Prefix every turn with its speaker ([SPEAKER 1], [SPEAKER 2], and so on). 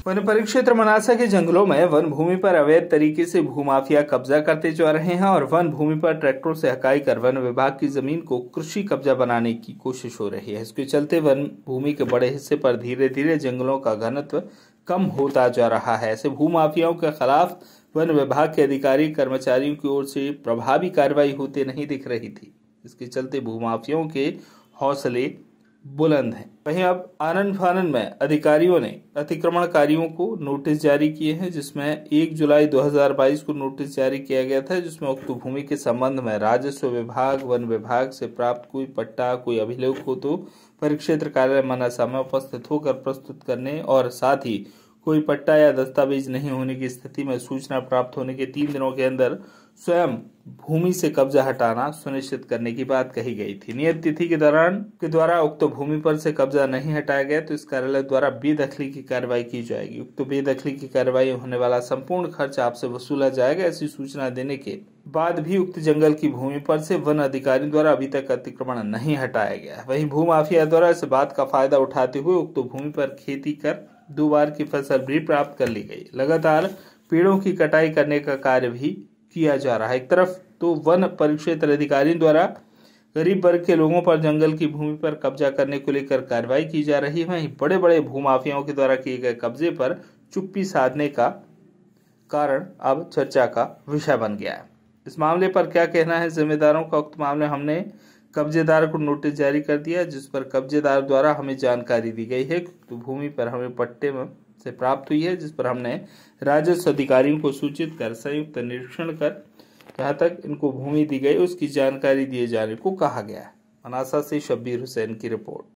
[SPEAKER 1] One परिक्षेत्र मनासा के जंगलों में वन भूमि पर अवैध तरीके से भूमाफिया कब्जा करते जा रहे हैं और वन भूमि पर ट्रैक्टरों से हकाई कर वन विभाग की जमीन को कृषि कब्जा बनाने की कोशिश हो रही है। इसके चलते वन भूमि के बड़े हिस्से पर धीरे धीरे जंगलों का घनत्व कम होता जा रहा है। ऐसे भूमाफियाओं के खिलाफ वन विभाग के अधिकारी कर्मचारियों की ओर से प्रभावी कार्रवाई होते नहीं दिख रही थी। इसके चलते भूमाफियाओं के हौसले बुलंद हैं। वहीं अब आनन फानन में अधिकारियों ने अतिक्रमणकारियों को नोटिस जारी किए हैं, जिसमें 1 जुलाई 2022 को नोटिस जारी किया गया था, जिसमें उक्त भूमि के संबंध में राजस्व विभाग, वन विभाग से प्राप्त कोई पट्टा, कोई अभिलेख हो तो परिक्षेत्र कार्यालय मनासा में उपस्थित होकर प्रस्तुत करने और साथ ही कोई पट्टा या दस्तावेज नहीं होने की स्थिति में सूचना प्राप्त होने के 3 दिनों के अंदर स्वयं भूमि से कब्जा हटाना सुनिश्चित करने की बात कही गई थी। नियत तिथि के द्वारा उक्त भूमि पर से कब्जा नहीं हटाया गया तो इस कार्यालय द्वारा बेदखली की कार्रवाई की जाएगी। उक्त बेदखली की कार्रवाई होने वाला संपूर्ण खर्च आपसे वसूला जाएगा। ऐसी सूचना देने के बाद भी उक्त जंगल की भूमि पर से वन अधिकारी द्वारा अभी तक अतिक्रमण नहीं हटाया गया। वहीं भूमाफिया द्वारा इस बात का फायदा उठाते हुए उक्त भूमि पर खेती कर 2 बार की फसल भी प्राप्त कर ली गई। लगातार पेड़ों की कटाई करने का कार्य भी किया जा रहा है। एक तरफ तो वन परिक्षेत्र अधिकारियों द्वारा गरीब वर्ग के लोगों पर जंगल की भूमि पर कब्जा करने को लेकर कार्रवाई की जा रही है, वहीं बड़े बड़े भूमाफियाओं के द्वारा किए गए कब्जे पर चुप्पी साधने का कारण अब चर्चा का विषय बन गया है। इस मामले पर क्या कहना है जिम्मेदारों का? उक्त मामले हमने कब्जेदार को नोटिस जारी कर दिया, जिस पर कब्जेदार द्वारा हमें जानकारी दी गई है कि भूमि पर हमें पट्टे में से प्राप्त हुई है, जिस पर हमने राजस्व अधिकारियों को सूचित कर संयुक्त निरीक्षण कर जहां तक इनको भूमि दी गई उसकी जानकारी दिए जाने को कहा गया है। मनासा से शब्बीर हुसैन की रिपोर्ट।